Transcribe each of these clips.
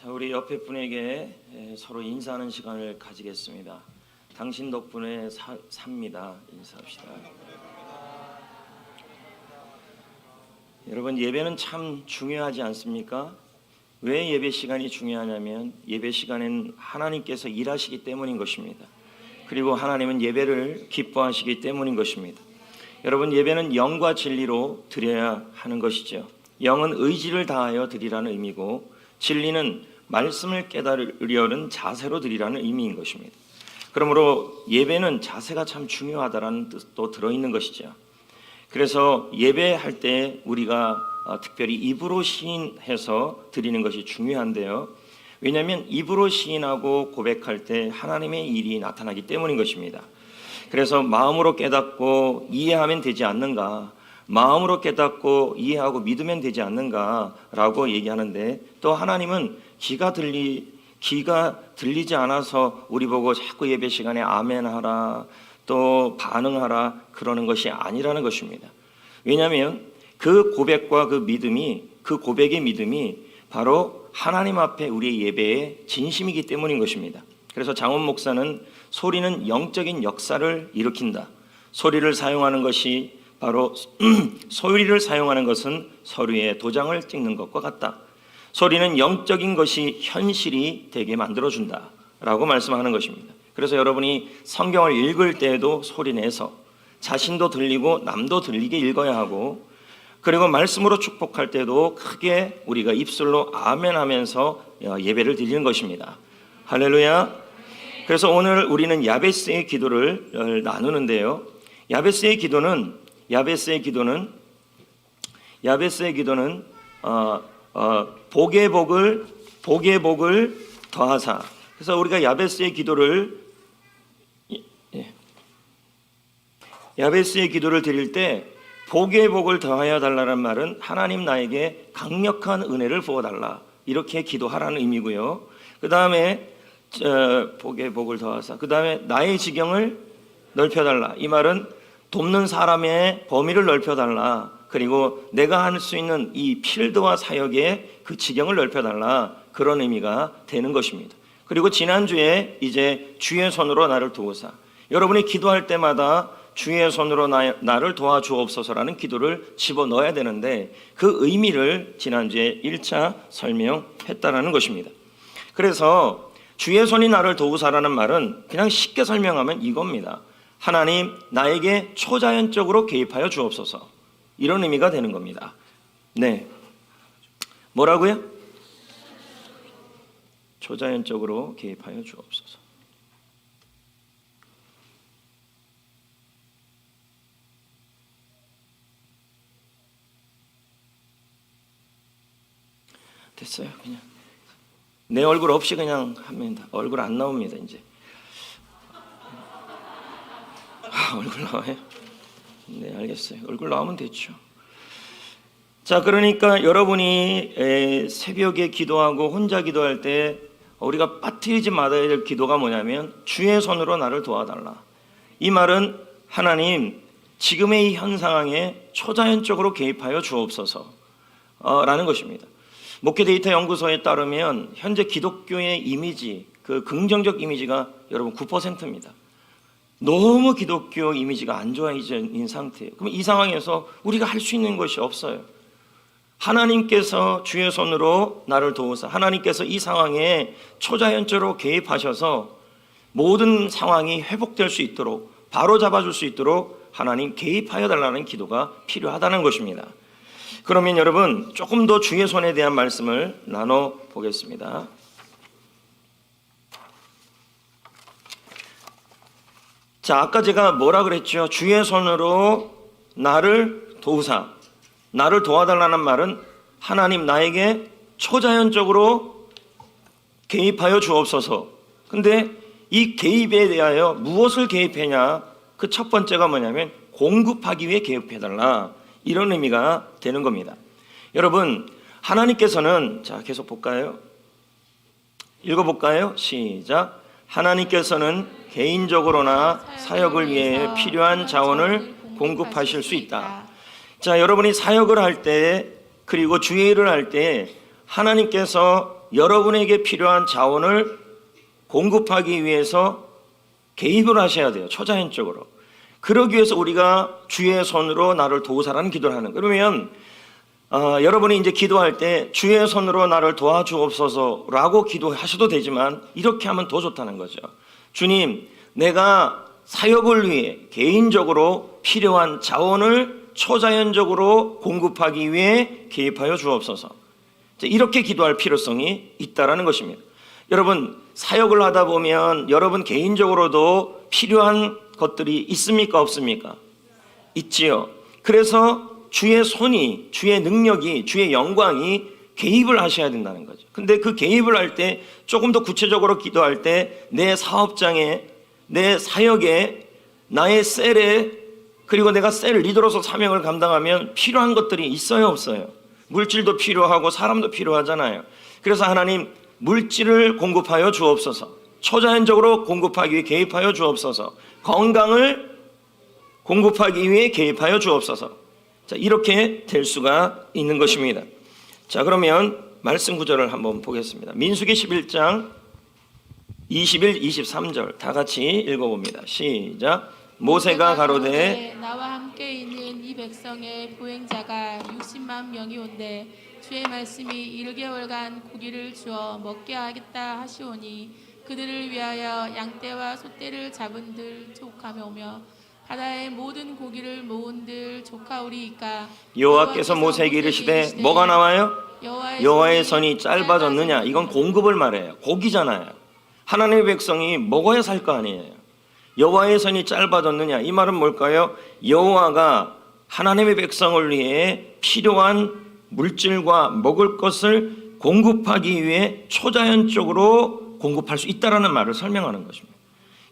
자, 우리 옆에 분에게 서로 인사하는 시간을 가지겠습니다. 당신 덕분에 삽니다. 인사합시다. 여러분, 예배는 참 중요하지 않습니까? 왜 예배 시간이 중요하냐면 예배 시간엔 하나님께서 일하시기 때문인 것입니다. 그리고 하나님은 예배를 기뻐하시기 때문인 것입니다. 여러분, 예배는 영과 진리로 드려야 하는 것이죠. 영은 의지를 다하여 드리라는 의미고, 진리는 말씀을 깨달으려는 자세로 드리라는 의미인 것입니다. 그러므로 예배는 자세가 참 중요하다라는 뜻도 들어있는 것이죠. 그래서 예배할 때 우리가 특별히 입으로 시인해서 드리는 것이 중요한데요. 왜냐하면 입으로 시인하고 고백할 때 하나님의 일이 나타나기 때문인 것입니다. 그래서 마음으로 깨닫고 이해하면 되지 않는가, 마음으로 깨닫고 이해하고 믿으면 되지 않는가라고 얘기하는데, 또 하나님은 귀가 들리지 않아서 우리 보고 자꾸 예배 시간에 아멘하라, 또 반응하라 그러는 것이 아니라는 것입니다. 왜냐하면 그 고백과 그 믿음이, 그 고백의 믿음이 바로 하나님 앞에 우리의 예배의 진심이기 때문인 것입니다. 그래서 장원 목사는 소리는 영적인 역사를 일으킨다. 소리를 사용하는 것이 바로 소리를 사용하는 것은 서류에 도장을 찍는 것과 같다. 소리는 영적인 것이 현실이 되게 만들어준다 라고 말씀하는 것입니다. 그래서 여러분이 성경을 읽을 때에도 소리내서 자신도 들리고 남도 들리게 읽어야 하고, 그리고 말씀으로 축복할 때도 크게 우리가 입술로 아멘 하면서 예배를 드리는 것입니다. 할렐루야. 그래서 오늘 우리는 야베스의 기도를 나누는데요. 야베스의 기도는 복의 복을 더하사. 그래서 우리가 야베스의 기도를 드릴 때 복의 복을 더하여 달라는 말은 하나님 나에게 강력한 은혜를 부어달라, 이렇게 기도하라는 의미고요. 그 다음에 복의 복을 더하사, 그 다음에 나의 지경을 넓혀달라, 이 말은 돕는 사람의 범위를 넓혀달라, 그리고 내가 할 수 있는 이 필드와 사역의 그 지경을 넓혀달라, 그런 의미가 되는 것입니다. 그리고 지난주에 이제 주의 손으로 나를 도우사, 여러분이 기도할 때마다 주의 손으로 나를 도와주옵소서라는 기도를 집어넣어야 되는데, 그 의미를 지난주에 1차 설명했다라는 것입니다. 그래서 주의 손이 나를 도우사라는 말은 그냥 쉽게 설명하면 이겁니다. 하나님, 나에게 초자연적으로 개입하여 주옵소서, 이런 의미가 되는 겁니다. 네, 뭐라고요? 초자연적으로 개입하여 주옵소서. 됐어요. 그냥 내 얼굴 없이 그냥 하면 얼굴 안 나옵니다. 이제 얼굴 나와요? 네, 알겠어요. 얼굴 나오면 됐죠. 자, 그러니까 여러분이 새벽에 기도하고 혼자 기도할 때 우리가 빠뜨리지 말아야 될 기도가 뭐냐면 주의 손으로 나를 도와달라. 이 말은 하나님, 지금의 이 현 상황에 초자연적으로 개입하여 주옵소서 라는 것입니다. 목회 데이터 연구소에 따르면 현재 기독교의 이미지, 그 긍정적 이미지가 여러분 9%입니다. 너무 기독교 이미지가 안 좋아진 상태예요. 그럼 이 상황에서 우리가 할 수 있는 것이 없어요. 하나님께서 주의 손으로 나를 도우사, 하나님께서 이 상황에 초자연적으로 개입하셔서 모든 상황이 회복될 수 있도록, 바로 잡아줄 수 있도록 하나님 개입하여 달라는 기도가 필요하다는 것입니다. 그러면 여러분, 조금 더 주의 손에 대한 말씀을 나눠보겠습니다. 자, 아까 제가 뭐라 그랬죠? 주의 손으로 나를 도우사, 나를 도와달라는 말은 하나님, 나에게 초자연적으로 개입하여 주옵소서. 근데 이 개입에 대하여 무엇을 개입하냐? 그 첫 번째가 뭐냐면 공급하기 위해 개입해달라, 이런 의미가 되는 겁니다. 여러분, 하나님께서는, 자, 계속 볼까요? 읽어볼까요? 시작. 하나님께서는 개인적으로나 사역을 위해 필요한 자원을 공급하실 수 있다. 자, 여러분이 사역을 할 때, 그리고 주의 일을 할 때 하나님께서 여러분에게 필요한 자원을 공급하기 위해서 개입을 하셔야 돼요. 초자연적으로. 그러기 위해서 우리가 주의 손으로 나를 도우사라는 기도를 하는 거예요. 그러면 여러분이 이제 기도할 때 주의 손으로 나를 도와주옵소서라고 기도하셔도 되지만 이렇게 하면 더 좋다는 거죠. 주님, 내가 사역을 위해 개인적으로 필요한 자원을 초자연적으로 공급하기 위해 개입하여 주옵소서. 이렇게 기도할 필요성이 있다라는 것입니다. 여러분, 사역을 하다 보면 여러분 개인적으로도 필요한 것들이 있습니까? 없습니까? 있지요. 그래서 주의 손이, 주의 능력이, 주의 영광이 개입을 하셔야 된다는 거죠. 근데 그 개입을 할 때 조금 더 구체적으로 기도할 때 내 사업장에, 내 사역에, 나의 셀에, 그리고 내가 셀 리더로서 사명을 감당하면 필요한 것들이 있어요, 없어요? 물질도 필요하고 사람도 필요하잖아요. 그래서 하나님, 물질을 공급하여 주옵소서. 초자연적으로 공급하기 위해 개입하여 주옵소서. 건강을 공급하기 위해 개입하여 주옵소서. 자, 이렇게 될 수가 있는 것입니다. 자, 그러면 말씀 구절을 한번 보겠습니다. 민수기 11장 21, 23절 다 같이 읽어봅니다. 시작. 모세가 가로되 나와 함께 있는 이 백성의 보행자가 60만 명이 온대 주의 말씀이 1개월간 고기를 주어 먹게 하겠다 하시오니 그들을 위하여 양떼와 소떼를 잡은들 족하며 오며 바다의 모든 고기를 모은들 족하오리이까. 여호와께서 모세에게 이르시되 뭐가 나와요? 여호와의 손이 짧아졌느냐? 이건 공급을 말해요. 고기잖아요. 하나님의 백성이 먹어야 살 거 아니에요. 여호와의 손이 짧아졌느냐? 이 말은 뭘까요? 여호와가 하나님의 백성을 위해 필요한 물질과 먹을 것을 공급하기 위해 초자연적으로 공급할 수 있다라는 말을 설명하는 것입니다.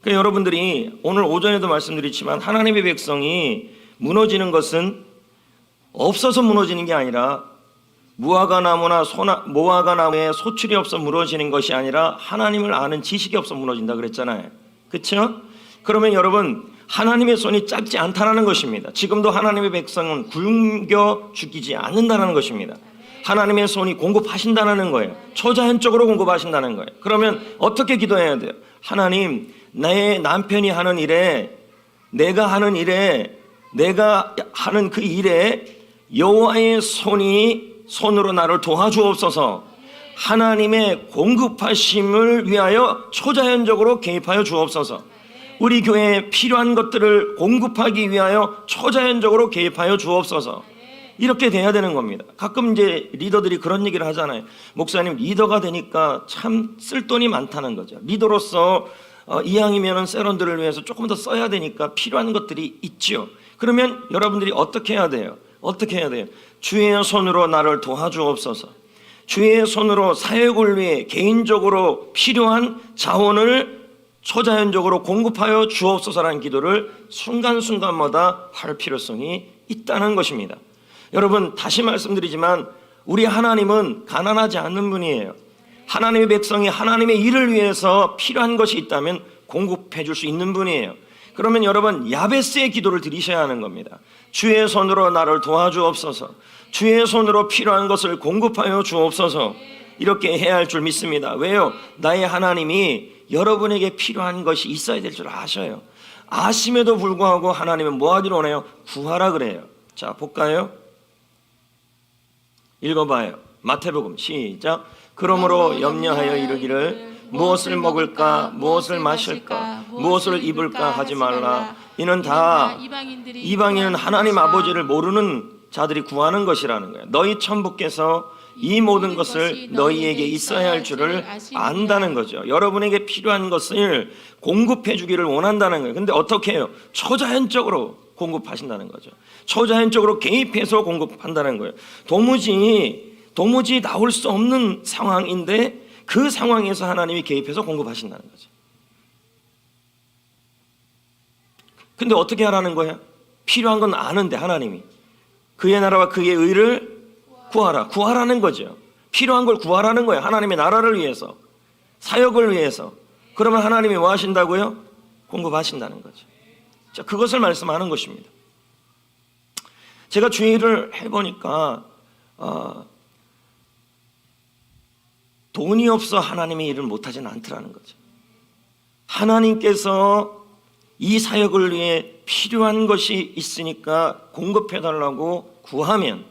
그러니까 여러분들이 오늘 오전에도 말씀드렸지만 하나님의 백성이 무너지는 것은 없어서 무너지는 게 아니라 무화과나무나 모화과나무에 소출이 없어 무너지는 것이 아니라 하나님을 아는 지식이 없어 무너진다 그랬잖아요. 그렇죠? 그러면 여러분, 하나님의 손이 짧지 않다는 것입니다. 지금도 하나님의 백성은 굶겨 죽이지 않는다는 것입니다. 하나님의 손이 공급하신다는 거예요. 초자연적으로 공급하신다는 거예요. 그러면 어떻게 기도해야 돼요? 하나님, 내 남편이 하는 일에, 내가 하는 일에, 내가 하는 그 일에 여호와의 손으로 나를 도와주옵소서. 하나님의 공급하심을 위하여 초자연적으로 개입하여 주옵소서. 우리 교회에 필요한 것들을 공급하기 위하여 초자연적으로 개입하여 주옵소서. 이렇게 돼야 되는 겁니다. 가끔 이제 리더들이 그런 얘기를 하잖아요. 목사님, 리더가 되니까 참 쓸 돈이 많다는 거죠. 리더로서 이왕이면 세런들을 위해서 조금 더 써야 되니까 필요한 것들이 있지요. 그러면 여러분들이 어떻게 해야 돼요? 어떻게 해야 돼요? 주의 손으로 나를 도와주옵소서. 주의 손으로 사역을 위해 개인적으로 필요한 자원을 초자연적으로 공급하여 주옵소서라는 기도를 순간순간마다 할 필요성이 있다는 것입니다. 여러분, 다시 말씀드리지만 우리 하나님은 가난하지 않는 분이에요. 하나님의 백성이 하나님의 일을 위해서 필요한 것이 있다면 공급해 줄 수 있는 분이에요. 그러면 여러분, 야베스의 기도를 드리셔야 하는 겁니다. 주의 손으로 나를 도와주옵소서. 주의 손으로 필요한 것을 공급하여 주옵소서. 이렇게 해야 할 줄 믿습니다. 왜요? 나의 하나님이 여러분에게 필요한 것이 있어야 될 줄 아셔요. 아심에도 불구하고 하나님은 뭐 하기로 원해요? 구하라 그래요. 자, 볼까요? 읽어봐요. 마태복음 시작. 그러므로 염려하여 이르기를 무엇을 먹을까, 무엇을 마실까, 무엇을 입을까 하지 말라. 이는 다 이방인은 하나님 아버지를 모르는 자들이 구하는 것이라는 거예요. 너희 천부께서 이 모든 것을 너희에게 있어야 할 줄을 안다는 거죠. 여러분에게 필요한 것을 공급해 주기를 원한다는 거예요. 근데 어떻게 해요? 초자연적으로 공급하신다는 거죠. 초자연적으로 개입해서 공급한다는 거예요. 도무지 나올 수 없는 상황인데 그 상황에서 하나님이 개입해서 공급하신다는 거죠. 근데 어떻게 하라는 거예요? 필요한 건 아는데 하나님이 그의 나라와 그의 의를 구하라는 거죠. 필요한 걸 구하라는 거예요. 하나님의 나라를 위해서, 사역을 위해서. 그러면 하나님이 뭐 하신다고요? 공급하신다는 거죠. 자, 그것을 말씀하는 것입니다. 제가 주의를 해보니까 돈이 없어 하나님의 일을 못하지는 않더라는 거죠. 하나님께서 이 사역을 위해 필요한 것이 있으니까 공급해달라고 구하면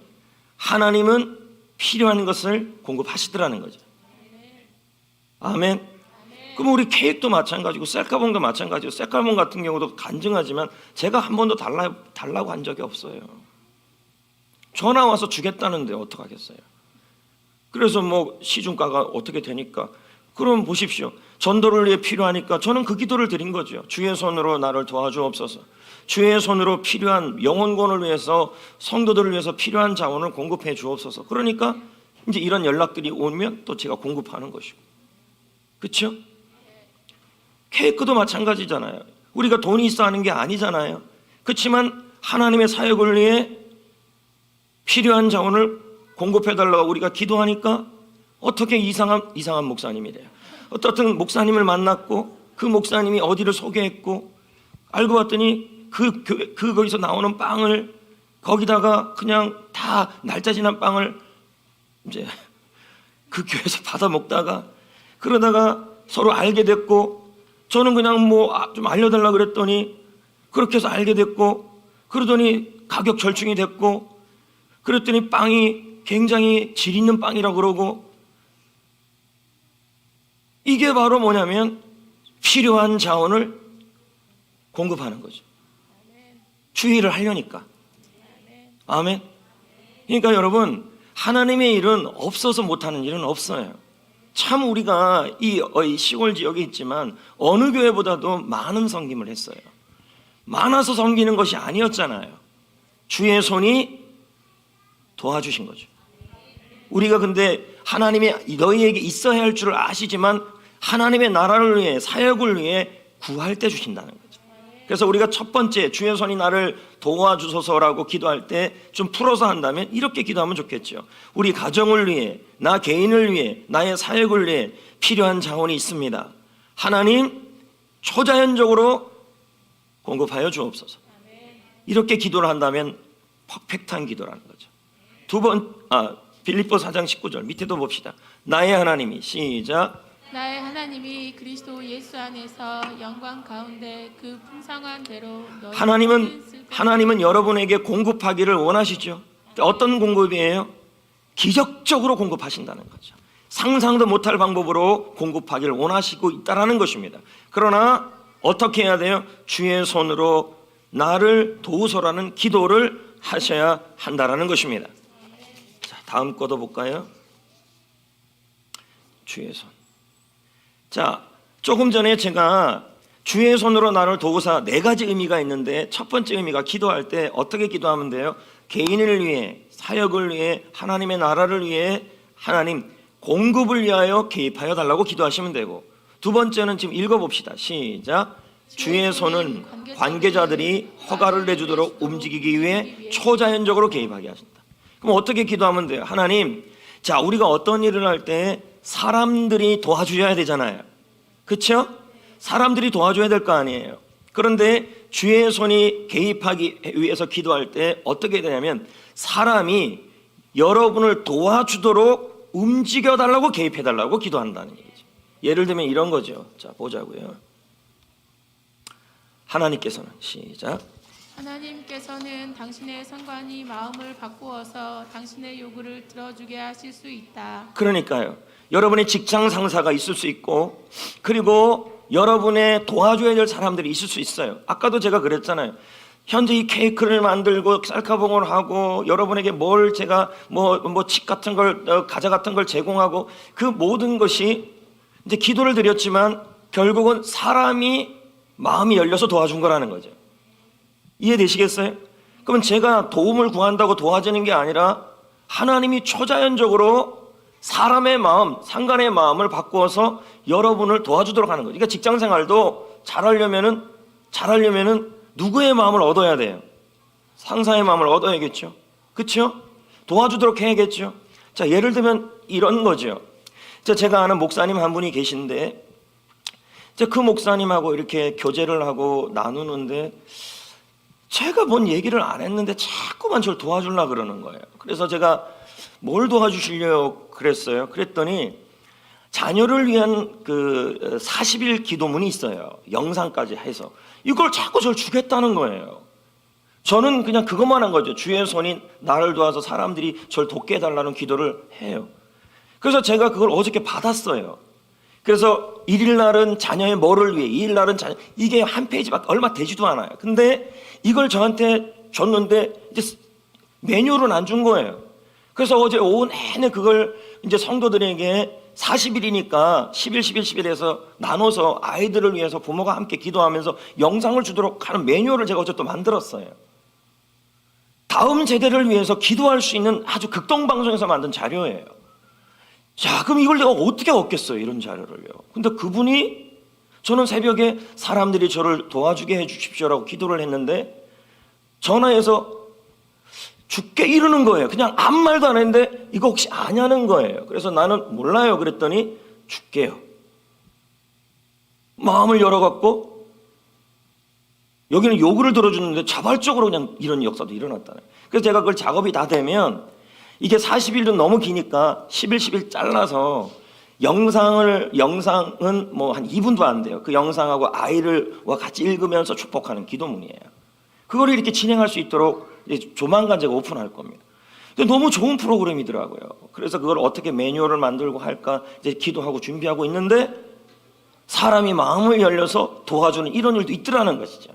하나님은 필요한 것을 공급하시더라는 거죠. 아멘. 그럼 우리 케이크도 마찬가지고 셀카봉도 마찬가지고, 셀카봉 같은 경우도 간증하지만 제가 한 번도 달라고 한 적이 없어요. 전화 와서 주겠다는데 어떡하겠어요. 그래서 뭐 시중가가 어떻게 되니까, 그럼 보십시오. 전도를 위해 필요하니까 저는 그 기도를 드린 거죠. 주의 손으로 나를 도와주옵소서. 주의 손으로 필요한 영혼권을 위해서, 성도들을 위해서 필요한 자원을 공급해 주옵소서. 그러니까 이제 이런 연락들이 오면 또 제가 공급하는 것이고, 그렇죠? 케이크도 마찬가지잖아요. 우리가 돈이 있어 하는 게 아니잖아요. 그렇지만 하나님의 사역을 위해 필요한 자원을 공급해달라고 우리가 기도하니까 어떻게 이상한 목사님이래요. 어떤 목사님을 만났고 그 목사님이 어디를 소개했고, 알고 봤더니 거기서 나오는 빵을 거기다가 그냥 다 날짜 지난 빵을 이제 그 교회에서 받아 먹다가, 그러다가 서로 알게 됐고, 저는 그냥 뭐 좀 알려달라 그랬더니 그렇게 해서 알게 됐고, 그러더니 가격 절충이 됐고, 그랬더니 빵이 굉장히 질 있는 빵이라고 그러고, 이게 바로 뭐냐면 필요한 자원을 공급하는 거죠. 주의를 하려니까. 아멘. 그러니까 여러분, 하나님의 일은 없어서 못하는 일은 없어요. 참 우리가 이 시골 지역에 있지만 어느 교회보다도 많은 섬김을 했어요. 많아서 섬기는 것이 아니었잖아요. 주의 손이 도와주신 거죠. 우리가 근데 하나님이 너희에게 있어야 할 줄을 아시지만 하나님의 나라를 위해, 사역을 위해 구할 때 주신다는 거죠. 그래서 우리가 첫 번째 주의 손이 나를 도와주소서라고 기도할 때 좀 풀어서 한다면 이렇게 기도하면 좋겠죠. 우리 가정을 위해, 나 개인을 위해, 나의 사역을 위해 필요한 자원이 있습니다. 하나님 초자연적으로 공급하여 주옵소서. 이렇게 기도를 한다면 퍼펙트한 기도라는 거죠. 빌립보 4장 19절 밑에도 봅시다. 나의 하나님이, 시작. 나의 하나님이 그리스도 예수 안에서 영광 가운데 그 풍성한 대로 하나님은 여러분에게 공급하기를 원하시죠. 어떤 공급이에요? 기적적으로 공급하신다는 거죠. 상상도 못할 방법으로 공급하기를 원하시고 있다라는 것입니다. 그러나 어떻게 해야 돼요? 주의 손으로 나를 도우소라는 기도를 하셔야 한다라는 것입니다. 자, 다음 거도 볼까요? 주의 손. 자, 조금 전에 제가 주의 손으로 나를 도우사 4가지 의미가 있는데, 첫 번째 의미가 기도할 때 어떻게 기도하면 돼요? 개인을 위해, 사역을 위해, 하나님의 나라를 위해 하나님 공급을 위하여 개입하여 달라고 기도하시면 되고, 두 번째는 지금 읽어봅시다. 시작. 주의 손은 관계자들이 허가를 내주도록 움직이기 위해 초자연적으로 개입하게 하신다. 그럼 어떻게 기도하면 돼요? 하나님, 자, 우리가 어떤 일을 할 때 사람들이 도와줘야 되잖아요. 그렇죠? 사람들이 도와줘야 될 거 아니에요. 그런데 주의 손이 개입하기 위해서 기도할 때 어떻게 되냐면 사람이 여러분을 도와주도록 움직여달라고, 개입해달라고 기도한다는 얘기죠. 예를 들면 이런 거죠. 자, 보자고요. 하나님께서는, 시작. 하나님께서는 당신의 상관이 마음을 바꾸어서 당신의 요구를 들어주게 하실 수 있다. 그러니까요. 여러분의 직장 상사가 있을 수 있고, 그리고 여러분의 도와줘야 될 사람들이 있을 수 있어요. 아까도 제가 그랬잖아요. 현재 이 케이크를 만들고 셀카봉을 하고 여러분에게 뭘 제가 칩 같은 걸, 과자 같은 걸 제공하고, 그 모든 것이 이제 기도를 드렸지만 결국은 사람이 마음이 열려서 도와준 거라는 거죠. 이해되시겠어요? 그러면 제가 도움을 구한다고 도와지는 게 아니라 하나님이 초자연적으로 사람의 마음, 상관의 마음을 바꾸어서 여러분을 도와주도록 하는 거죠. 그러니까 직장생활도 잘하려면은 누구의 마음을 얻어야 돼요? 상사의 마음을 얻어야겠죠. 그렇죠? 도와주도록 해야겠죠. 자, 예를 들면 이런 거죠. 제가 아는 목사님 한 분이 계신데, 그 목사님하고 이렇게 교제를 하고 나누는데 제가 뭔 얘기를 안 했는데 자꾸만 저를 도와주려고 그러는 거예요. 그래서 제가 뭘 도와주시려고 그랬어요. 그랬더니 자녀를 위한 그 40일 기도문이 있어요. 영상까지 해서 이걸 자꾸 저를 주겠다는 거예요. 저는 그냥 그것만 한 거죠. 주의 손이 나를 도와서 사람들이 저를 돕게 해달라는 기도를 해요. 그래서 제가 그걸 어저께 받았어요. 그래서 1일 날은 자녀의 뭐를 위해, 2일 날은 자녀, 이게 한 페이지밖에 얼마 되지도 않아요. 근데 이걸 저한테 줬는데 이제 매뉴얼은 안 준 거예요. 그래서 어제 오후 내내 그걸 이제 성도들에게 40일이니까 10일, 10일, 10일 해서 나눠서 아이들을 위해서 부모가 함께 기도하면서 영상을 주도록 하는 매뉴얼을 제가 어제 또 만들었어요. 다음 세대를 위해서 기도할 수 있는 아주 극동방송에서 만든 자료예요. 자, 그럼 이걸 내가 어떻게 얻겠어요, 이런 자료를요. 근데 그분이 저는 새벽에 사람들이 저를 도와주게 해주십시오라고 기도를 했는데 전화해서 죽게 이러는 거예요. 그냥 아무 말도 안 했는데 이거 혹시 아냐는 거예요. 그래서 나는 몰라요 그랬더니 줄게요. 마음을 열어갖고 여기는 요구를 들어주는데 자발적으로 그냥 이런 역사도 일어났다네. 그래서 제가 그걸 작업이 다 되면 이게 40일은 너무 기니까 10일 10일 잘라서 영상은 뭐 한 2분도 안 돼요. 그 영상하고 아이를와 같이 읽으면서 축복하는 기도문이에요. 그걸 이렇게 진행할 수 있도록 조만간 제가 오픈할 겁니다. 근데 너무 좋은 프로그램이더라고요. 그래서 그걸 어떻게 매뉴얼을 만들고 할까 이제 기도하고 준비하고 있는데 사람이 마음을 열려서 도와주는 이런 일도 있더라는 것이죠.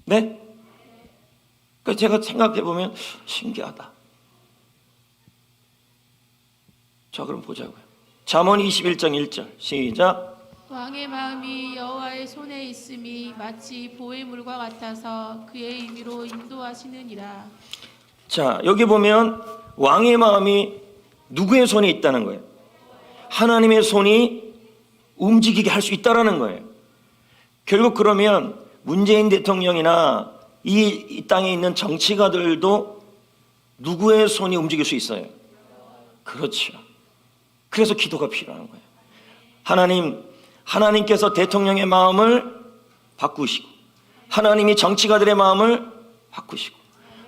네? 그러니까 제가 생각해 보면 신기하다. 자, 그럼 보자고요. 잠언 21장 1절 시작. 왕의 마음이 여호와의 손에 있음이 마치 보혜물과 같아서 그의 임의로 인도하시느니라. 자, 여기 보면 왕의 마음이 누구의 손에 있다는 거예요? 하나님의 손이 움직이게 할 수 있다라는 거예요. 결국 그러면 문재인 대통령이나 이 땅에 있는 정치가들도 누구의 손이 움직일 수 있어요? 그렇죠. 그래서 기도가 필요한 거예요. 하나님께서 대통령의 마음을 바꾸시고 하나님이 정치가들의 마음을 바꾸시고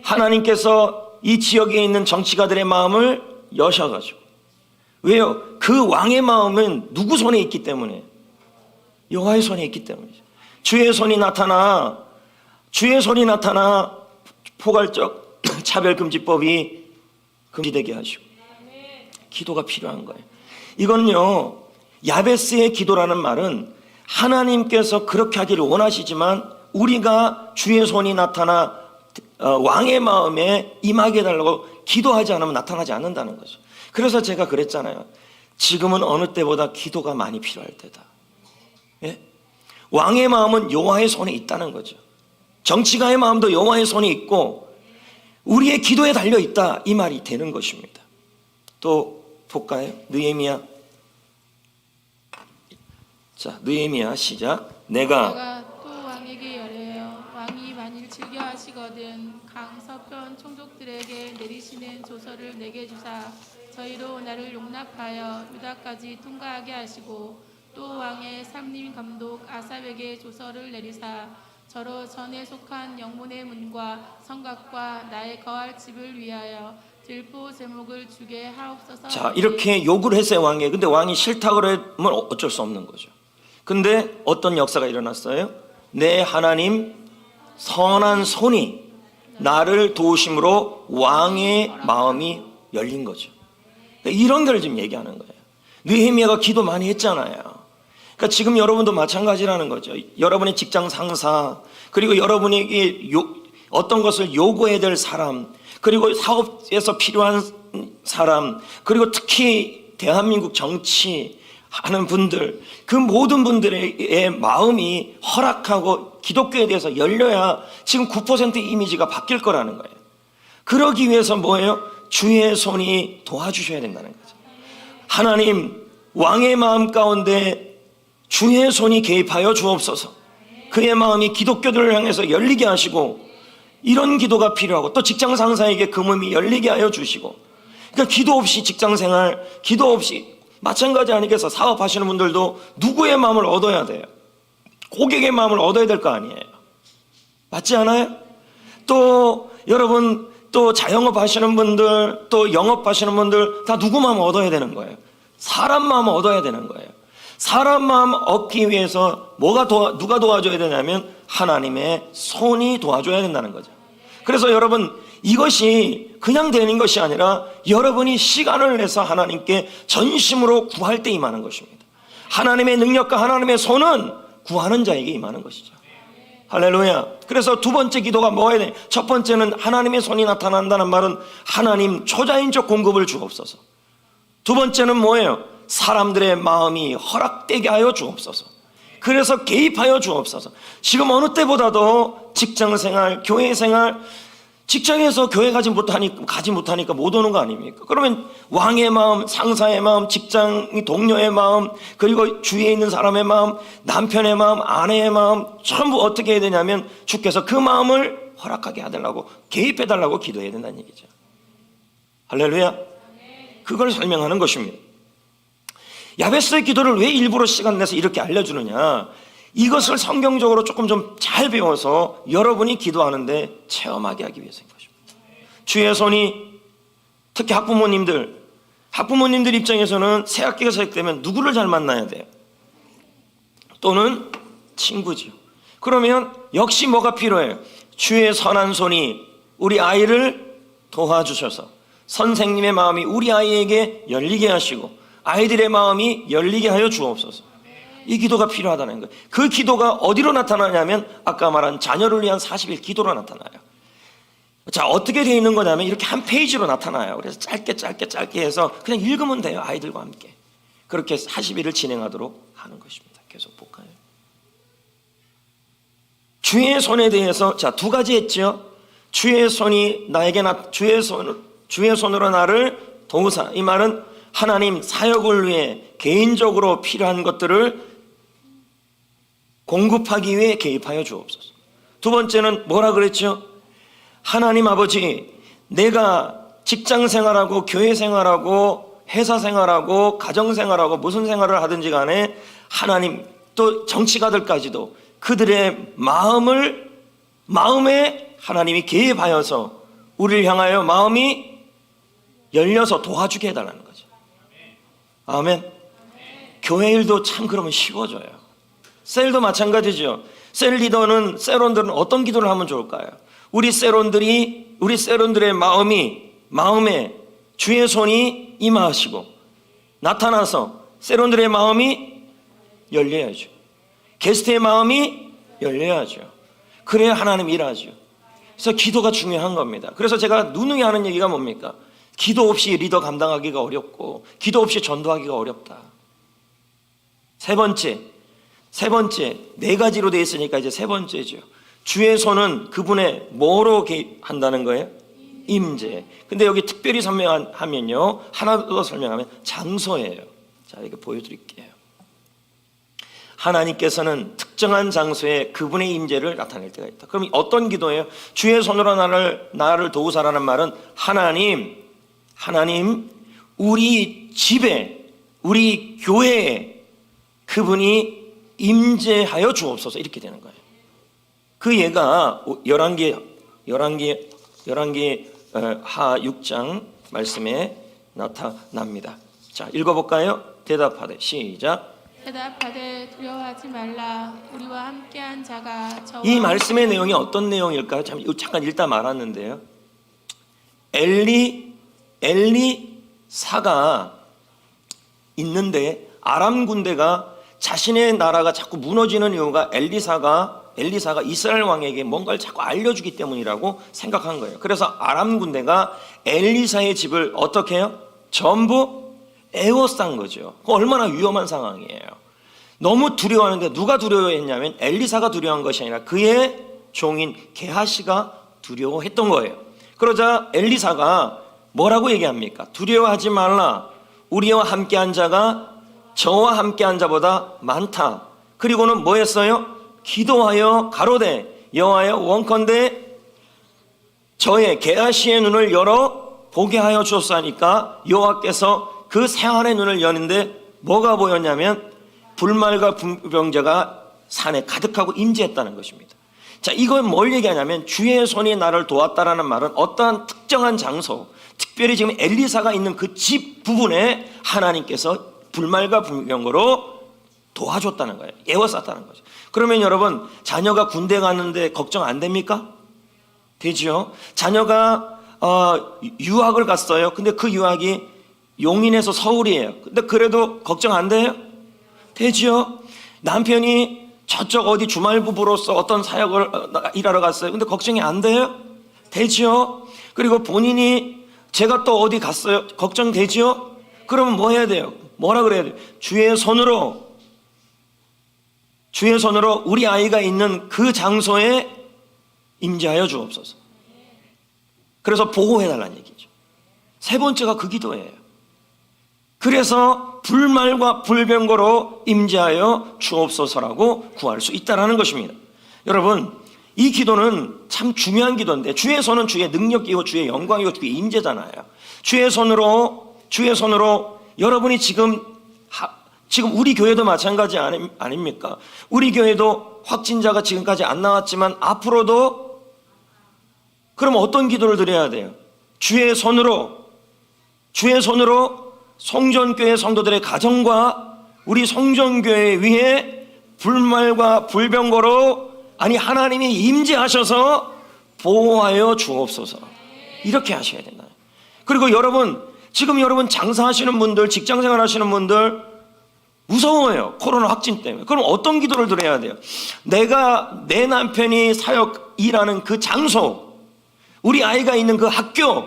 하나님께서 이 지역에 있는 정치가들의 마음을 여셔가지고 왜요? 그 왕의 마음은 누구 손에 있기 때문에 여호와의 손에 있기 때문이죠. 주의 손이 나타나 포괄적 차별금지법이 금지되게 하시고 기도가 필요한 거예요. 이건요 야베스의 기도라는 말은 하나님께서 그렇게 하기를 원하시지만 우리가 주의 손이 나타나 왕의 마음에 임하게 해달라고 기도하지 않으면 나타나지 않는다는 거죠. 그래서 제가 그랬잖아요. 지금은 어느 때보다 기도가 많이 필요할 때다. 예? 왕의 마음은 여호와의 손에 있다는 거죠. 정치가의 마음도 여호와의 손에 있고 우리의 기도에 달려있다 이 말이 되는 것입니다. 또 볼까요? 느헤미야. 자, 느헤미야 시작. 내가 또 왕에게 열해요. 왕이 만일 즐겨 하시거든 강 서편 총독들에게 내리시는 조서를 내게 주사 저희로 나를 용납하여 유다까지 통과하게 하시고 또 왕의 삼림 감독 아삽에게 조서를 내리사 저로 전에 속한 영문의 문과 성곽과 나의 거할 집을 위하여 들보 제목을 주게 하옵소서. 자, 이렇게 요구를 했어요 왕에게. 근데 왕이 싫다 그러면 어쩔 수 없는 거죠. 근데 어떤 역사가 일어났어요? 내 하나님 선한 손이 나를 도우심으로 왕의 마음이 열린 거죠. 그러니까 이런 걸 지금 얘기하는 거예요. 느헤미야가 기도 많이 했잖아요. 그러니까 지금 여러분도 마찬가지라는 거죠. 여러분의 직장 상사, 그리고 여러분에게 어떤 것을 요구해야 될 사람, 그리고 사업에서 필요한 사람, 그리고 특히 대한민국 정치하는 분들, 그 모든 분들의 마음이 허락하고 기독교에 대해서 열려야 지금 9% 이미지가 바뀔 거라는 거예요. 그러기 위해서 뭐예요? 주의 손이 도와주셔야 된다는 거죠. 하나님, 왕의 마음 가운데 주의 손이 개입하여 주옵소서. 그의 마음이 기독교들을 향해서 열리게 하시고 이런 기도가 필요하고 또 직장 상사에게 그 마음이 열리게 하여 주시고 그러니까 기도 없이 직장생활, 기도 없이 마찬가지 아니겠어? 사업하시는 분들도 누구의 마음을 얻어야 돼요? 고객의 마음을 얻어야 될 거 아니에요? 맞지 않아요? 또 여러분 또 자영업 하시는 분들 또 영업 하시는 분들 다 누구 마음을 얻어야 되는 거예요? 사람 마음을 얻어야 되는 거예요. 사람 마음 얻기 위해서 누가 도와줘야 되냐면 하나님의 손이 도와줘야 된다는 거죠. 그래서 여러분, 이것이 그냥 되는 것이 아니라 여러분이 시간을 내서 하나님께 전심으로 구할 때 임하는 것입니다. 하나님의 능력과 하나님의 손은 구하는 자에게 임하는 것이죠. 할렐루야. 그래서 두 번째 기도가 뭐가 돼? 첫 번째는 하나님의 손이 나타난다는 말은 하나님 초자연적 공급을 주옵소서. 두 번째는 뭐예요? 사람들의 마음이 허락되게 하여 주옵소서. 그래서 개입하여 주옵소서. 지금 어느 때보다도 직장생활, 교회생활, 직장에서 교회 가지 못하니까 못 오는 거 아닙니까? 그러면 왕의 마음, 상사의 마음, 직장 동료의 마음, 그리고 주위에 있는 사람의 마음, 남편의 마음, 아내의 마음 전부 어떻게 해야 되냐면 주께서 그 마음을 허락하게 해달라고, 개입해달라고 기도해야 된다는 얘기죠. 할렐루야. 그걸 설명하는 것입니다. 야베스의 기도를 왜 일부러 시간 내서 이렇게 알려주느냐, 이것을 성경적으로 조금 좀 잘 배워서 여러분이 기도하는데 체험하게 하기 위해서인 것입니다. 주의 손이, 특히 학부모님들 입장에서는 새 학기가 시작되면 누구를 잘 만나야 돼요? 또는 친구지요. 그러면 역시 뭐가 필요해요? 주의 선한 손이 우리 아이를 도와주셔서 선생님의 마음이 우리 아이에게 열리게 하시고 아이들의 마음이 열리게 하여 주옵소서. 이 기도가 필요하다는 거예요. 그 기도가 어디로 나타나냐면 아까 말한 자녀를 위한 40일 기도로 나타나요. 자, 어떻게 되어 있는 거냐면 이렇게 한 페이지로 나타나요. 그래서 짧게 해서 그냥 읽으면 돼요. 아이들과 함께. 그렇게 40일을 진행하도록 하는 것입니다. 계속 볼까요? 주의 손에 대해서 자, 두 가지 했죠. 주의 손이 나에게 주의 손으로 나를 도우사. 이 말은 하나님 사역을 위해 개인적으로 필요한 것들을 공급하기 위해 개입하여 주옵소서. 두 번째는 뭐라 그랬죠? 하나님 아버지, 내가 직장 생활하고 교회 생활하고 회사 생활하고 가정 생활하고 무슨 생활을 하든지 간에 하나님, 또 정치가들까지도 그들의 마음에 하나님이 개입하여서 우리를 향하여 마음이 열려서 도와주게 해달라는 거죠. 아멘. 교회 일도 참 그러면 쉬워져요. 셀도 마찬가지죠. 셀 리더는, 셀원들은 어떤 기도를 하면 좋을까요? 우리 셀원들의 마음에 주의 손이 임하시고 나타나서 셀원들의 마음이 열려야죠. 게스트의 마음이 열려야죠. 그래야 하나님 일하죠. 그래서 기도가 중요한 겁니다. 그래서 제가 누누이 하는 얘기가 뭡니까? 기도 없이 리더 감당하기가 어렵고 기도 없이 전도하기가 어렵다. 세 번째 네 가지로 되어 있으니까 이제 세 번째죠. 주의 손은 그분의 뭐로 한다는 거예요? 임재. 근데 여기 특별히 설명하면요, 하나 더 설명하면 장소예요. 자, 이렇게 보여드릴게요. 하나님께서는 특정한 장소에 그분의 임재를 나타낼 때가 있다. 그럼 어떤 기도예요? 주의 손으로 나를 도우사라는 말은 하나님, 우리 집에, 우리 교회에 그분이 임재하여 주옵소서, 이렇게 되는 거예요. 그 예가 열왕기 하 6장 말씀에 나타납니다. 자, 읽어볼까요? 대답하되, 시작. 대답하되 두려워하지 말라. 우리와 함께한 자가 저와 이 말씀의 내용이 어떤 내용일까요? 잠깐 읽다 말았는데요. 엘리사가 있는데 아람 군대가 자신의 나라가 자꾸 무너지는 이유가 엘리사가 이스라엘 왕에게 뭔가를 자꾸 알려주기 때문이라고 생각한 거예요. 그래서 아람 군대가 엘리사의 집을 어떻게 해요? 전부 에워싼 거죠. 얼마나 위험한 상황이에요. 너무 두려워하는데 누가 두려워했냐면 엘리사가 두려워한 것이 아니라 그의 종인 게하시가 두려워했던 거예요. 그러자 엘리사가 뭐라고 얘기합니까? 두려워하지 말라. 우리와 함께한 자가 저와 함께한 자보다 많다. 그리고는 뭐 했어요? 기도하여 가로되 여호와여 원컨대 저의 게하시의 눈을 열어 보게 하여 주옵소서. 여호와께서 그 새하늘의 눈을 여는데 뭐가 보였냐면 불말과 분병자가 산에 가득하고 임재했다는 것입니다. 자, 이건 뭘 얘기하냐면 주의 손이 나를 도왔다라는 말은 어떠한 특정한 장소, 특별히 지금 엘리사가 있는 그 집 부분에 하나님께서 불말과 불병거로 도와줬다는 거예요. 에워쌌다는 거죠. 그러면 여러분, 자녀가 군대 갔는데 걱정 안 됩니까? 되죠. 자녀가 유학을 갔어요. 근데 그 유학이 용인에서 서울이에요. 근데 그래도 걱정 안 돼요? 되죠. 남편이 저쪽 어디 주말부부로서 어떤 사역을 일하러 갔어요. 근데 걱정이 안 돼요? 되죠. 그리고 본인이 제가 또 어디 갔어요. 걱정되죠? 그러면 뭐 해야 돼요? 뭐라 그래야 돼요? 주의 손으로 우리 아이가 있는 그 장소에 임재하여 주옵소서. 그래서 보호해달라는 얘기죠. 세 번째가 그 기도예요. 그래서 불말과 불병거로 임재하여 주옵소서라고 구할 수 있다는 것입니다. 여러분, 이 기도는 참 중요한 기도인데, 주의 손은 주의 능력이고 주의 영광이고 주의 임재잖아요. 주의 손으로 여러분이 지금 우리 교회도 마찬가지 아닙니까? 우리 교회도 확진자가 지금까지 안 나왔지만 앞으로도, 그럼 어떤 기도를 드려야 돼요? 주의 손으로 성전교회 성도들의 가정과 우리 성전교회 위에 불말과 불병거로 하나님이 임재하셔서 보호하여 주옵소서. 이렇게 하셔야 된다. 그리고 지금 여러분 장사하시는 분들, 직장생활 하시는 분들 무서워요. 코로나 확진 때문에. 그럼 어떤 기도를 드려야 돼요? 내 남편이 사역 일하는 그 장소, 우리 아이가 있는 그 학교,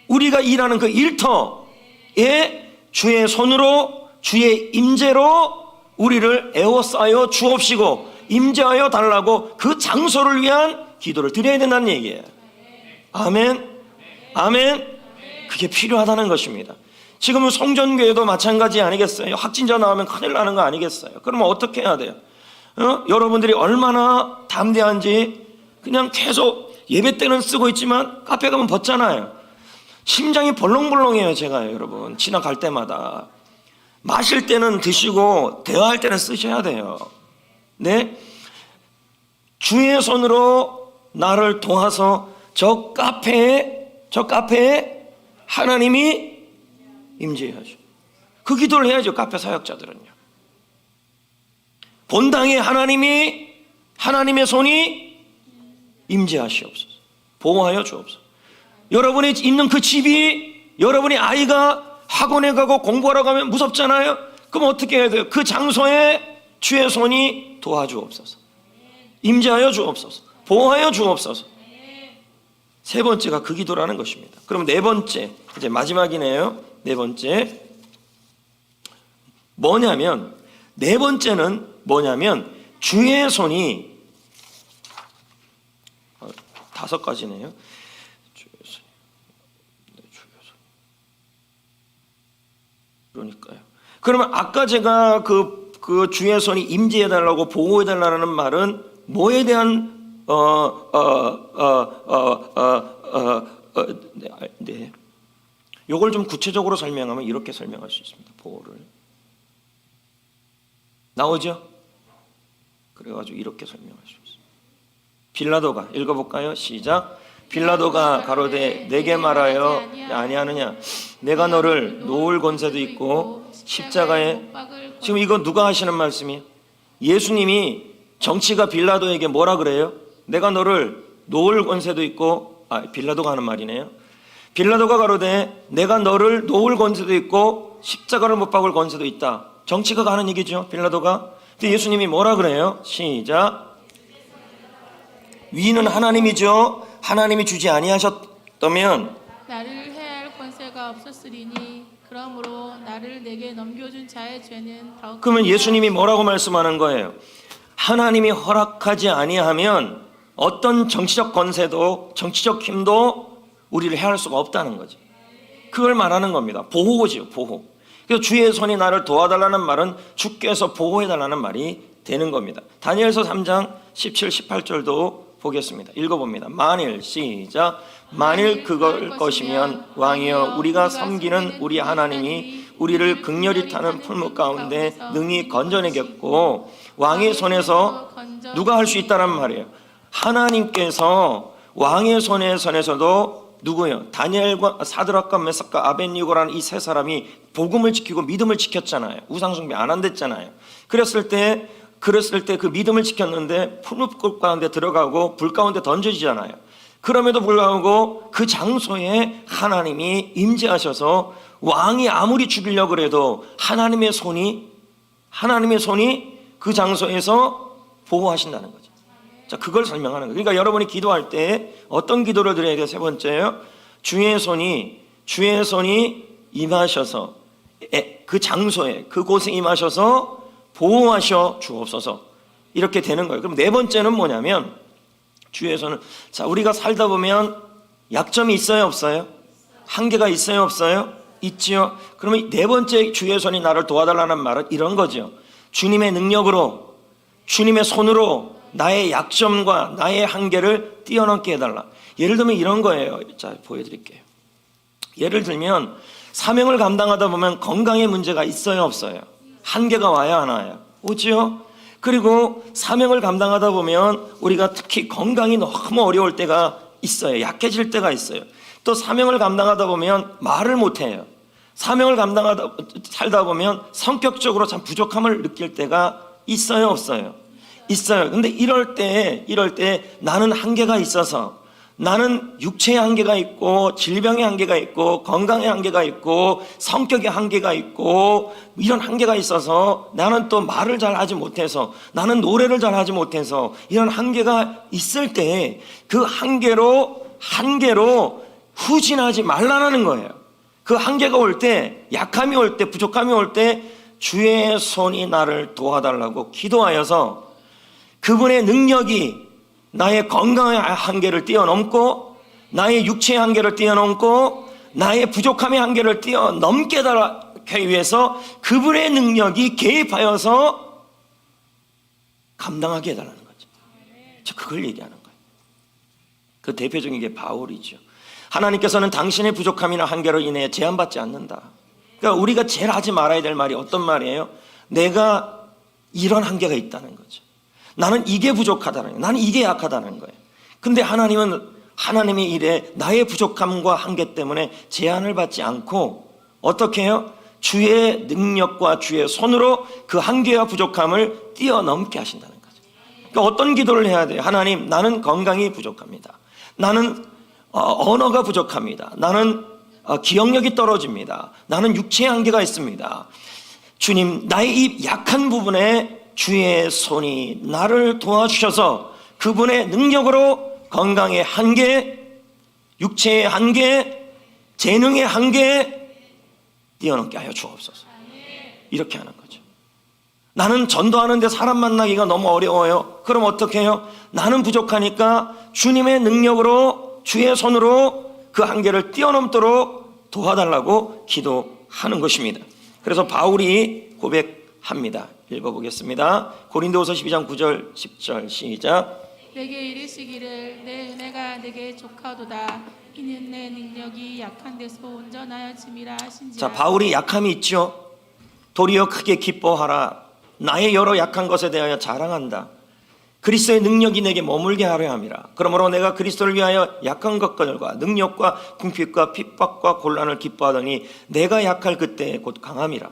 우리가 일하는 그 일터에 주의 손으로 주의 임재로 우리를 에워싸여 주옵시고 임재하여 달라고 그 장소를 위한 기도를 드려야 된다는 얘기예요. 아멘. 그게 필요하다는 것입니다. 지금은 성전교회도 마찬가지 아니겠어요? 확진자 나오면 큰일 나는 거 아니겠어요? 그러면 어떻게 해야 돼요? 여러분들이 얼마나 담대한지 그냥 계속 예배 때는 쓰고 있지만 카페 가면 벗잖아요. 심장이 벌렁벌렁해요. 제가 여러분 지나갈 때마다. 마실 때는 드시고 대화할 때는 쓰셔야 돼요. 네? 주의 손으로 나를 도와서 저 카페에 하나님이 임재하죠. 그 기도를 해야죠. 카페 사역자들은요. 본당에 하나님의 손이 임재하시옵소서. 보호하여 주옵소서. 여러분이 있는 그 집이, 여러분의 아이가 학원에 가고 공부하러 가면 무섭잖아요. 그럼 어떻게 해야 돼요? 그 장소에 주의 손이 도와주옵소서. 임재하여 주옵소서. 보호하여 주옵소서. 세 번째가 그 기도라는 것입니다. 그럼 네 번째, 이제 마지막이네요. 네 번째 네 번째는 뭐냐면 주의 손이 5가지네요. 그러니까요. 그러면 아까 제가 그 주의 손이 임재해달라고 보호해달라는 말은 뭐에 대한 네. 요걸 좀 구체적으로 설명하면 이렇게 설명할 수 있습니다. 보호를 나오죠? 그래가지고 이렇게 설명할 수 있습니다. 빌라도가 읽어볼까요? 시작. 빌라도가 가로되 내게 말하여 아니하느냐? 내가 너를 놓을 권세도 있고 십자가에. 지금 이거 누가 하시는 말씀이에요? 예수님이 정치가 빌라도에게 뭐라 그래요? 내가 너를 놓을 권세도 있고, 빌라도가 하는 말이네요. 빌라도가 가로되 내가 너를 놓을 권세도 있고 십자가를 못 박을 권세도 있다. 정치가 하는 얘기죠. 빌라도가. 근데 예수님이 뭐라 그래요? 시작. 위는 하나님이죠. 하나님이 주지 아니하셨다면 나를 해할 권세가 없었으리니 그러므로 나를 내게 넘겨준 자의 죄는 더욱. 그러면 예수님이 뭐라고 말씀하는 거예요? 하나님이 허락하지 아니하면 어떤 정치적 권세도 정치적 힘도 우리를 해할 수가 없다는 거죠. 그걸 말하는 겁니다. 보호죠, 보호. 그래서 주의 손이 나를 도와달라는 말은 주께서 보호해달라는 말이 되는 겁니다. 다니엘서 3장 17, 18절도 보겠습니다. 읽어봅니다. 만일 시작. 만일 그걸 것이면 왕이여 우리가 섬기는 우리 하나님이 우리를 극렬히 타는 풀무 가운데 능히 건져내겠고 왕의 손에서 누가 할 수 있다란 말이에요. 하나님께서 왕의 손에서도 누구요? 다니엘과 사드락과 메삭과 아벳니고라는 이 세 사람이 복음을 지키고 믿음을 지켰잖아요. 우상숭배 안 한댔잖아요. 그랬을 때 그 믿음을 지켰는데 풀무불 가운데 들어가고 불 가운데 던져지잖아요. 그럼에도 불구하고 그 장소에 하나님이 임재하셔서 왕이 아무리 죽이려고 해도 하나님의 손이 그 장소에서 보호하신다는 거죠. 자, 그걸 설명하는 거예요. 그러니까 여러분이 기도할 때 어떤 기도를 드려야 돼요? 세 번째요. 주의 손이 임하셔서 그 장소에 그곳에 임하셔서 보호하셔 주옵소서. 이렇게 되는 거예요. 그럼 네 번째는 뭐냐면 주의 손은, 자, 우리가 살다 보면 약점이 있어요, 없어요? 한계가 있어요, 없어요? 있지요. 그러면 네 번째 주의 손이 나를 도와달라는 말은 이런 거죠. 주님의 능력으로, 주님의 손으로 나의 약점과 나의 한계를 뛰어넘게 해달라. 예를 들면 이런 거예요. 자, 보여드릴게요. 예를 들면 사명을 감당하다 보면 건강에 문제가 있어요, 없어요? 한계가 와요, 안 와요? 오지요. 그리고 사명을 감당하다 보면 우리가 특히 건강이 너무 어려울 때가 있어요. 약해질 때가 있어요. 또 사명을 감당하다 보면 말을 못해요. 사명을 살다 보면 성격적으로 참 부족함을 느낄 때가 있어요, 없어요? 있어요. 근데 이럴 때 나는 한계가 있어서, 나는 육체의 한계가 있고 질병의 한계가 있고 건강의 한계가 있고 성격의 한계가 있고 이런 한계가 있어서 나는 또 말을 잘 하지 못해서, 나는 노래를 잘 하지 못해서 이런 한계가 있을 때 그 한계로 후진하지 말라는 거예요. 그 한계가 올 때, 약함이 올 때, 부족함이 올 때 주의 손이 나를 도와달라고 기도하여서 그분의 능력이 나의 건강의 한계를 뛰어넘고 나의 육체의 한계를 뛰어넘고 나의 부족함의 한계를 뛰어넘게 하기 위해서 그분의 능력이 개입하여서 감당하게 해달라는 거죠. 저 그걸 얘기하는 거예요. 그 대표적인 게 바울이죠. 하나님께서는 당신의 부족함이나 한계로 인해 제한받지 않는다. 그러니까 우리가 제일 하지 말아야 될 말이 어떤 말이에요? 내가 이런 한계가 있다는 거죠. 나는 이게 부족하다는 거예요. 나는 이게 약하다는 거예요. 근데 하나님은 하나님의 일에 나의 부족함과 한계 때문에 제한을 받지 않고 어떻게 해요? 주의 능력과 주의 손으로 그 한계와 부족함을 뛰어넘게 하신다는 거죠. 그러니까 어떤 기도를 해야 돼요? 하나님, 나는 건강이 부족합니다. 나는 언어가 부족합니다. 나는 기억력이 떨어집니다. 나는 육체의 한계가 있습니다. 주님, 나의 이 약한 부분에 주의 손이 나를 도와주셔서 그분의 능력으로 건강의 한계, 육체의 한계, 재능의 한계 뛰어넘게 하여 주옵소서. 이렇게 하는 거죠. 나는 전도하는데 사람 만나기가 너무 어려워요. 그럼 어떻게 해요? 나는 부족하니까 주님의 능력으로, 주의 손으로 그 한계를 뛰어넘도록 도와달라고 기도하는 것입니다. 그래서 바울이 고백합니다. 읽어보겠습니다. 고린도후서 12장 9절 10절 시작. 내게 이르시기를 내 은혜가 내게 족하도다. 이는 내 능력이 약한 데서 온전하여짐이라 하신지라. 자, 바울이 약함이 있죠. 도리어 크게 기뻐하라. 나의 여러 약한 것에 대하여 자랑한다. 그리스도의 능력이 내게 머물게 하려 함이라. 그러므로 내가 그리스도를 위하여 약한 것들과 능력과 궁핍과 핍박과 곤란을 기뻐하더니 내가 약할 그때 곧 강함이라.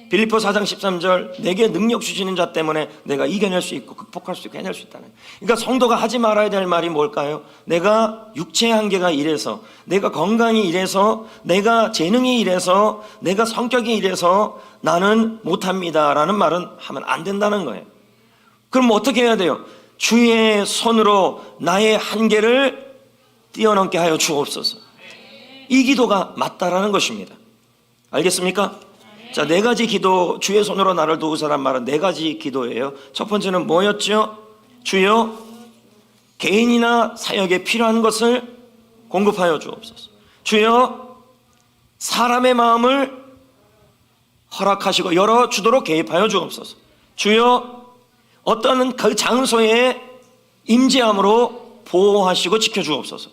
빌립보 4장 13절, 내게 능력 주시는 자 때문에 내가 이겨낼 수 있고 극복할 수 있고 해낼 수 있다는. 그러니까 성도가 하지 말아야 될 말이 뭘까요? 내가 육체의 한계가 이래서, 내가 건강이 이래서, 내가 재능이 이래서, 내가 성격이 이래서 나는 못합니다 라는 말은 하면 안 된다는 거예요. 그럼 어떻게 해야 돼요? 주의 손으로 나의 한계를 뛰어넘게 하여 주옵소서. 이 기도가 맞다라는 것입니다. 알겠습니까? 자, 네 가지 기도, 주의 손으로 나를 도우사란 말은 네 가지 기도예요. 첫 번째는 뭐였죠? 주여, 개인이나 사역에 필요한 것을 공급하여 주옵소서. 주여, 사람의 마음을 허락하시고 열어주도록 개입하여 주옵소서. 주여, 어떤 그 장소에 임재함으로 보호하시고 지켜주옵소서.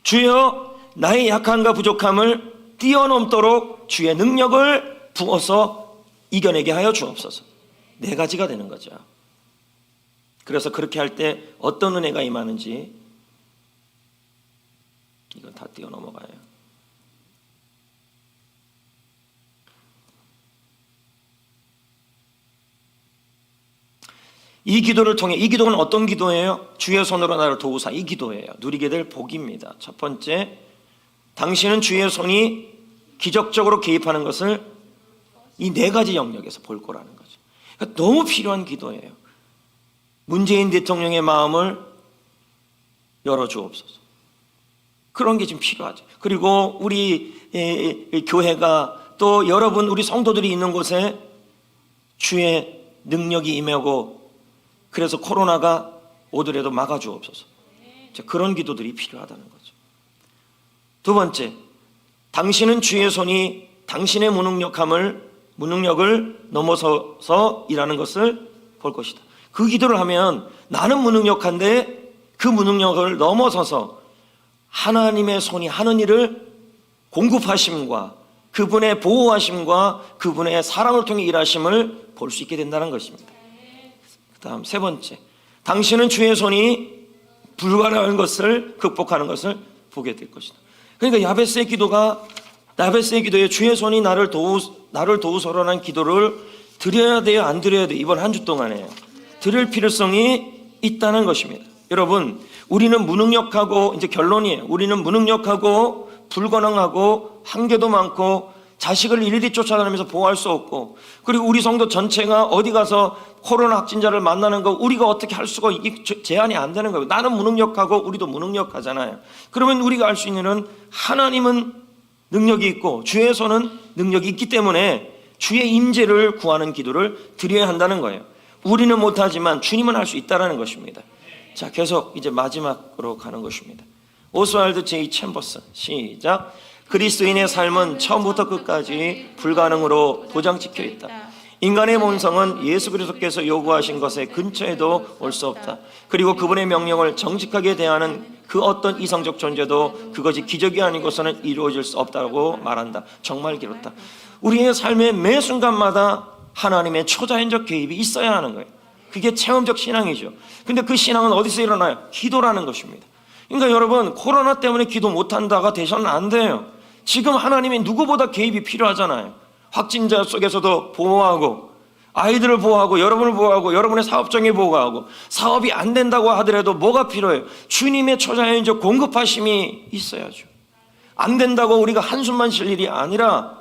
주여, 나의 약함과 부족함을 뛰어넘도록 주의 능력을 부어서 이겨내게 하여 주옵소서. 네 가지가 되는 거죠. 그래서 그렇게 할 때 어떤 은혜가 임하는지, 이거 다 뛰어 넘어가요. 이 기도를 통해, 이 기도는 어떤 기도예요? 주의 손으로 나를 도우사, 이 기도예요. 누리게 될 복입니다. 첫 번째, 당신은 주의 손이 기적적으로 개입하는 것을 이 네 가지 영역에서 볼 거라는 거죠. 그러니까 너무 필요한 기도예요. 문재인 대통령의 마음을 열어주옵소서. 그런 게 지금 필요하죠. 그리고 우리 교회가 또 여러분 우리 성도들이 있는 곳에 주의 능력이 임하고, 그래서 코로나가 오더라도 막아주옵소서. 그런 기도들이 필요하다는 거죠. 두 번째, 당신은 주의 손이 당신의 무능력을 넘어서서 일하는 것을 볼 것이다. 그 기도를 하면 나는 무능력한데 그 무능력을 넘어서서 하나님의 손이 하는 일을 공급하심과 그분의 보호하심과 그분의 사랑을 통해 일하심을 볼 수 있게 된다는 것입니다. 그 다음 세 번째, 당신은 주의 손이 불가능한 것을 극복하는 것을 보게 될 것이다. 그러니까 야베스의 기도에 주의 손이 나를 도우소서라는 기도를 드려야 돼요, 안 드려야 돼요? 이번 한 주 동안에 드릴 필요성이 있다는 것입니다. 여러분, 우리는 무능력하고, 이제 결론이에요. 우리는 무능력하고 불가능하고 한계도 많고 자식을 일일이 쫓아다니면서 보호할 수 없고, 그리고 우리 성도 전체가 어디 가서 코로나 확진자를 만나는 거 우리가 어떻게 할 수가, 이게 제한이 안 되는 거예요. 나는 무능력하고 우리도 무능력하잖아요. 그러면 우리가 알 수 있는 건 하나님은 능력이 있고 주의 손은 능력이 있기 때문에 주의 임재를 구하는 기도를 드려야 한다는 거예요. 우리는 못하지만 주님은 할 수 있다는 것입니다. 자, 계속 이제 마지막으로 가는 것입니다. 오스왈드 J. 챔버스, 시작. 그리스도인의 삶은 처음부터 끝까지 불가능으로 도장 찍혀 있다. 인간의 본성은 예수 그리스도께서 요구하신 것에 근처에도 올 수 없다. 그리고 그분의 명령을 정직하게 대하는 그 어떤 이성적 존재도 그것이 기적이 아니고서는 이루어질 수 없다고 말한다. 정말 길었다. 우리의 삶의 매 순간마다 하나님의 초자연적 개입이 있어야 하는 거예요. 그게 체험적 신앙이죠. 근데 그 신앙은 어디서 일어나요? 기도라는 것입니다. 그러니까 여러분, 코로나 때문에 기도 못한다가 되셔는 안 돼요. 지금 하나님이 누구보다 개입이 필요하잖아요. 확진자 속에서도 보호하고, 아이들을 보호하고, 여러분을 보호하고, 여러분의 사업정에 보호하고, 사업이 안 된다고 하더라도 뭐가 필요해요? 주님의 초자연적 공급하심이 있어야죠. 안 된다고 우리가 한숨만 쉴 일이 아니라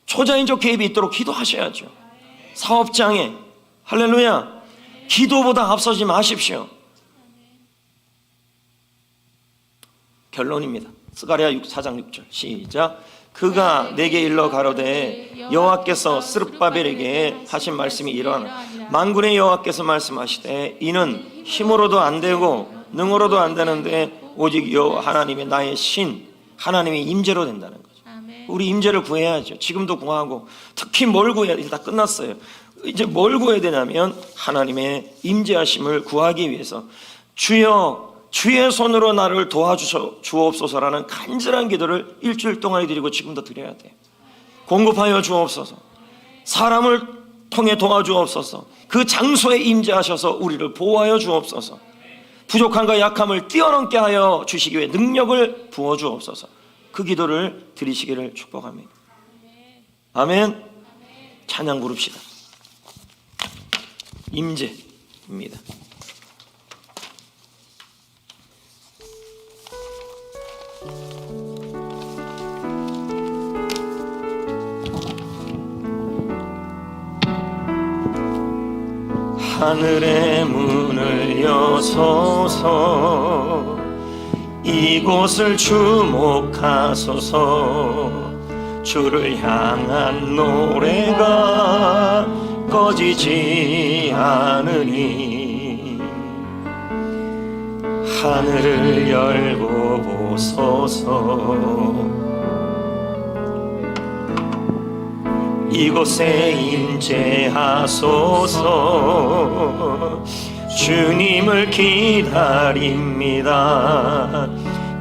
초자연적 개입이 있도록 기도하셔야죠. 사업장에, 할렐루야, 기도보다 앞서지 마십시오. 결론입니다. 스가랴 4장 6절 시작. 그가 내게 일러 가로되 여호와께서 스룹바벨에게 하신 말씀이 이러하나 만군의 여호와께서 말씀하시되 이는 힘으로도 안 되고 능으로도 안 되는데 오직 여호와 하나님의 나의 신 하나님의 임재로 된다는 거죠. 우리 임재를 구해야죠. 지금도 구하고, 특히 뭘 구해야 돼? 다 끝났어요. 이제 뭘 구해야 되냐면 하나님의 임재하심을 구하기 위해서 주여 주의 손으로 나를 도와주옵소서라는 간절한 기도를 일주일 동안 드리고 지금도 드려야 돼요. 공급하여 주옵소서. 사람을 통해 도와주옵소서. 그 장소에 임재하셔서 우리를 보호하여 주옵소서. 부족함과 약함을 뛰어넘게 하여 주시기 위해 능력을 부어주옵소서. 그 기도를 드리시기를 축복합니다. 아멘. 찬양 부릅시다. 임재입니다. 하늘의 문을 여소서 이곳을 주목하소서 주를 향한 노래가 꺼지지 않으니 하늘을 열고 보소서 이곳에 임재하소서 주님을 기다립니다.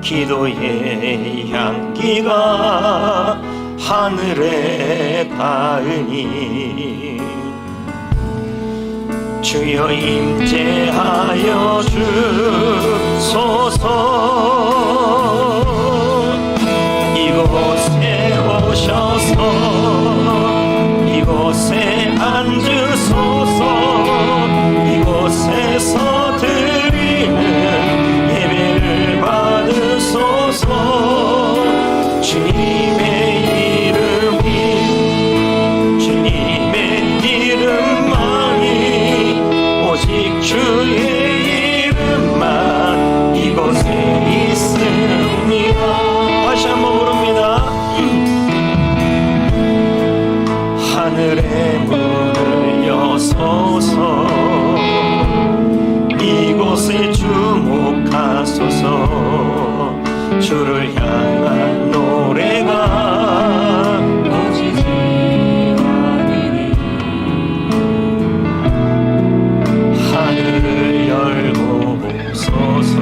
기도의 향기가 하늘에 닿으니 주여 임재하여 주소서. 이곳에 오셔서 이곳에 앉으소서. 이곳에서 드리는 예배를 받으소서. 주님의 이름만이 오직 주의 이름만 이곳에 있습니다. 다시 한번 부릅니다. 하늘의 문을 여소서. 이곳에 주목하소서. 주를 향한 노래가 꺼지지 않으니 하늘을 열고 보소서.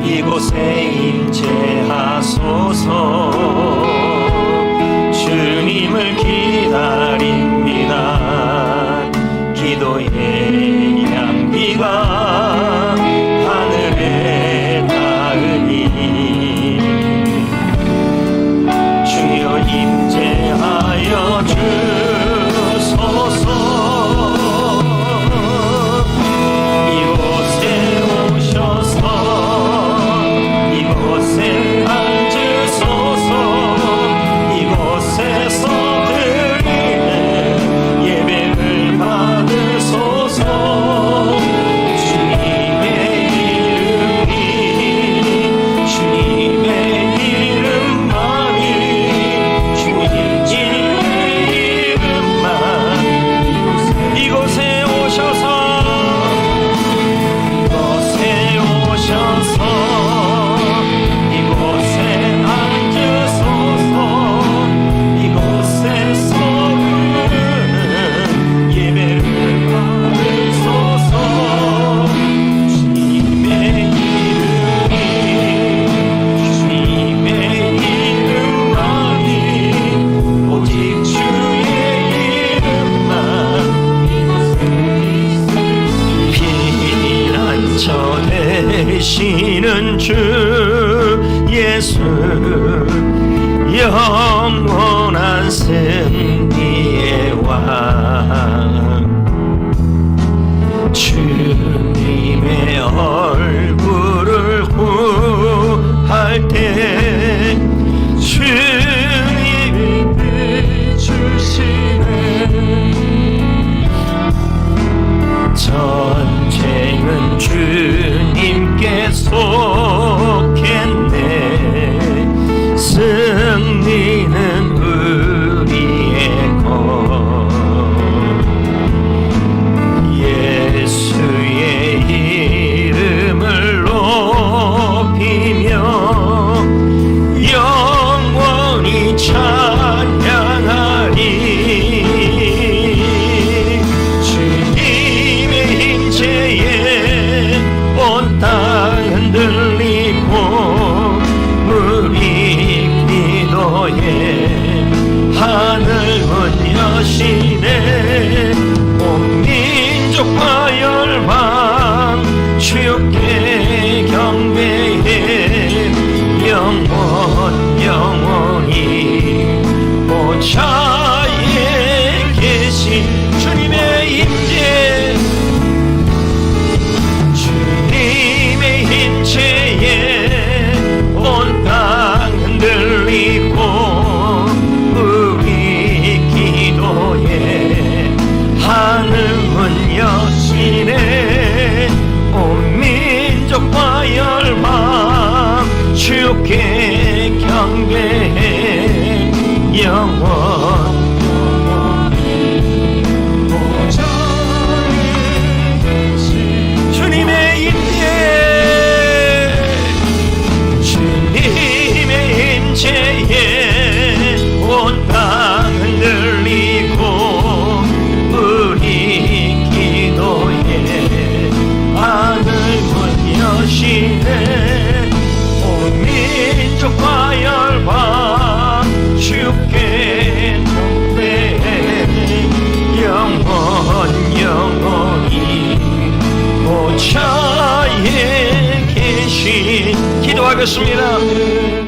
이곳에 임재하소서. 주님을 기다립니다. 기도의 향기가 하늘에 닿으니 주여 임재하여 주소서. 이곳에 오셔서 이곳에 앉으소서. 이곳에서 드리는 예배를 받으소서. 주님의 이름이 주님의 이름만이 주님의 이름만 이곳에 오셔서 이곳에 오셔서 이곳에 앉으소서. 이곳에서 부르는 예배를 받으소서. 주님의 이름이 주님의 이름만이 오직 주의 이름만 피난처 되시는 주 예수 영원한 승리의 왕. 주님의 얼굴을 구할 때 주님이 비추시네. 전쟁은 주님께 속했네. 승리는 우리의 것. 예수의 이름을 높이며 영원히 찬양하리. 주님의 임재에 온 땅 흔들리고 우리 기도에 하늘 문 여시네. 온 민족과 열방 주께 경배해. 영원히 보좌에 계신 주님의 임재. 주님의 임재에 온 땅 흔들리고 우리 기도에 하늘 문 여시네. 온 민족과 열방 주께 경배해. 영원히 보좌에 계신 주님의 임재. 주님의 임재에 온 땅 흔들리고 우리 기도에 하늘 문 여시네. 온 민족과 열방 주께 자에 계신 기도하겠습니다.